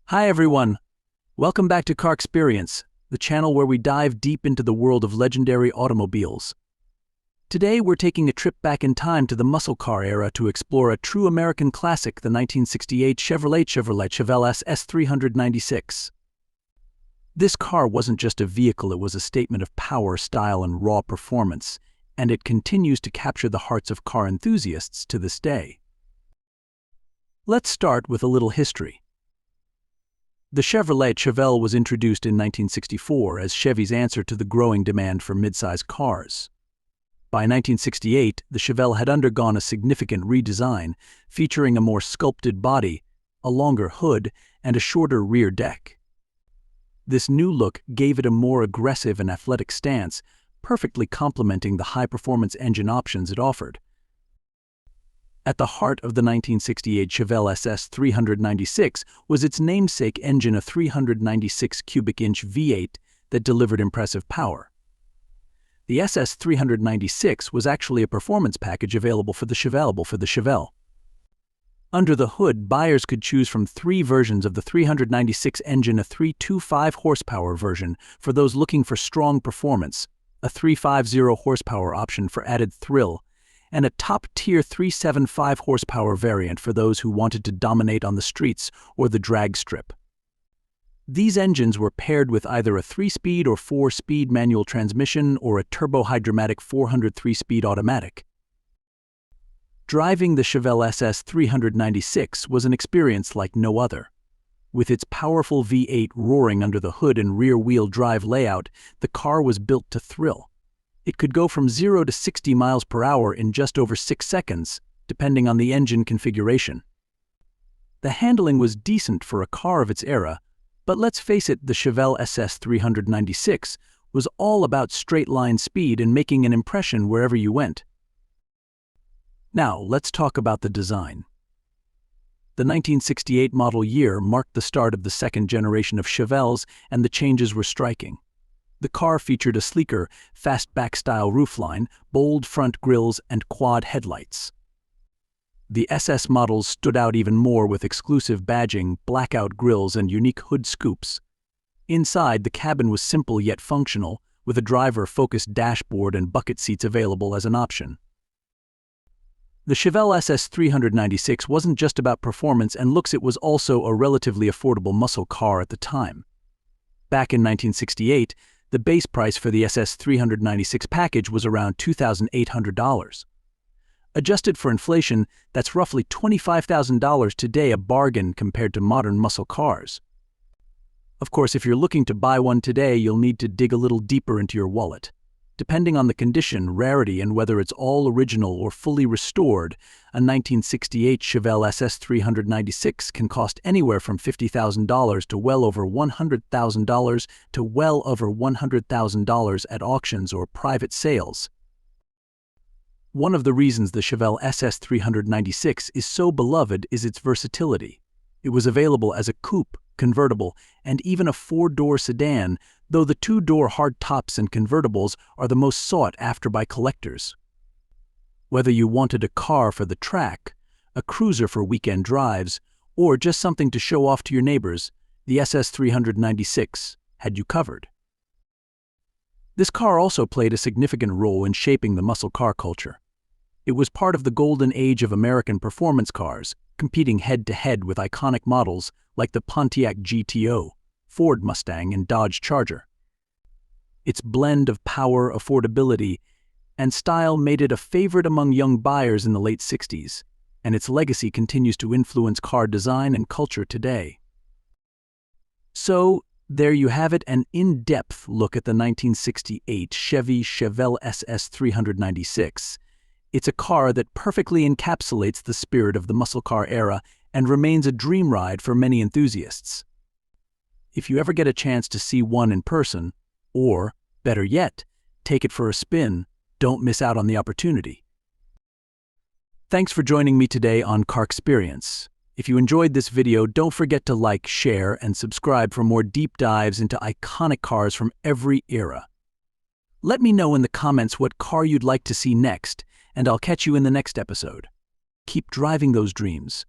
Hi everyone! Welcome back to CarXperienc, the channel where we dive deep into the world of legendary automobiles. Today we're taking a trip back in time to the muscle car era to explore a true American classic, the 1968 Chevrolet Chevelle SS 396. This car wasn't just a vehicle, it was a statement of power, style, and raw performance, and it continues to capture the hearts of car enthusiasts to this day. Let's start with a little history. The Chevrolet Chevelle was introduced in 1964 as Chevy's answer to the growing demand for midsize cars. By 1968, the Chevelle had undergone a significant redesign, featuring a more sculpted body, a longer hood, and a shorter rear deck. This new look gave it a more aggressive and athletic stance, perfectly complementing the high-performance engine options it offered. At the heart of the 1968 Chevelle SS 396 was its namesake engine, a 396 cubic inch V8 that delivered impressive power. The SS 396 was actually a performance package available for the Chevelle. Under the hood, buyers could choose from three versions of the 396 engine: a 325 horsepower version for those looking for strong performance, a 350 horsepower option for added thrill, and a top-tier 375 horsepower variant for those who wanted to dominate on the streets or the drag strip. These engines were paired with either a 3-speed or 4-speed manual transmission or a turbo-hydromatic 400 3-speed automatic. Driving the Chevelle SS 396 was an experience like no other. With its powerful V8 roaring under the hood and rear-wheel drive layout, the car was built to thrill. It could go from 0 to 60 miles per hour in just over 6 seconds, depending on the engine configuration. The handling was decent for a car of its era, but let's face it, the Chevelle SS 396 was all about straight-line speed and making an impression wherever you went. Now, let's talk about the design. The 1968 model year marked the start of the second generation of Chevelles, and the changes were striking. The car featured a sleeker, fastback-style roofline, bold front grilles, and quad headlights. The SS models stood out even more with exclusive badging, blackout grilles, and unique hood scoops. Inside, the cabin was simple yet functional, with a driver-focused dashboard and bucket seats available as an option. The Chevelle SS 396 wasn't just about performance and looks, it was also a relatively affordable muscle car at the time. Back in 1968, the base price for the SS 396 package was around $2,800. Adjusted for inflation, that's roughly $25,000 today, a bargain compared to modern muscle cars. Of course, if you're looking to buy one today, you'll need to dig a little deeper into your wallet. Depending on the condition, rarity, and whether it's all original or fully restored, a 1968 Chevelle SS 396 can cost anywhere from $50,000 to well over $100,000 at auctions or private sales. One of the reasons the Chevelle SS 396 is so beloved is its versatility. It was available as a coupe, convertible, and even a 4-door sedan, though the 2-door hardtops and convertibles are the most sought after by collectors. Whether you wanted a car for the track, a cruiser for weekend drives, or just something to show off to your neighbors, the SS 396 had you covered. This car also played a significant role in shaping the muscle car culture. It was part of the golden age of American performance cars, competing head-to-head with iconic models like the Pontiac GTO, Ford Mustang, and Dodge Charger. Its blend of power, affordability, and style made it a favorite among young buyers in the late 60s, and its legacy continues to influence car design and culture today. So, there you have it, an in-depth look at the 1968 Chevy Chevelle SS 396. It's a car that perfectly encapsulates the spirit of the muscle car era and remains a dream ride for many enthusiasts. If you ever get a chance to see one in person, or, better yet, take it for a spin, don't miss out on the opportunity. Thanks for joining me today on CarXperienc. If you enjoyed this video, don't forget to like, share, and subscribe for more deep dives into iconic cars from every era. Let me know in the comments what car you'd like to see next, and I'll catch you in the next episode. Keep driving those dreams.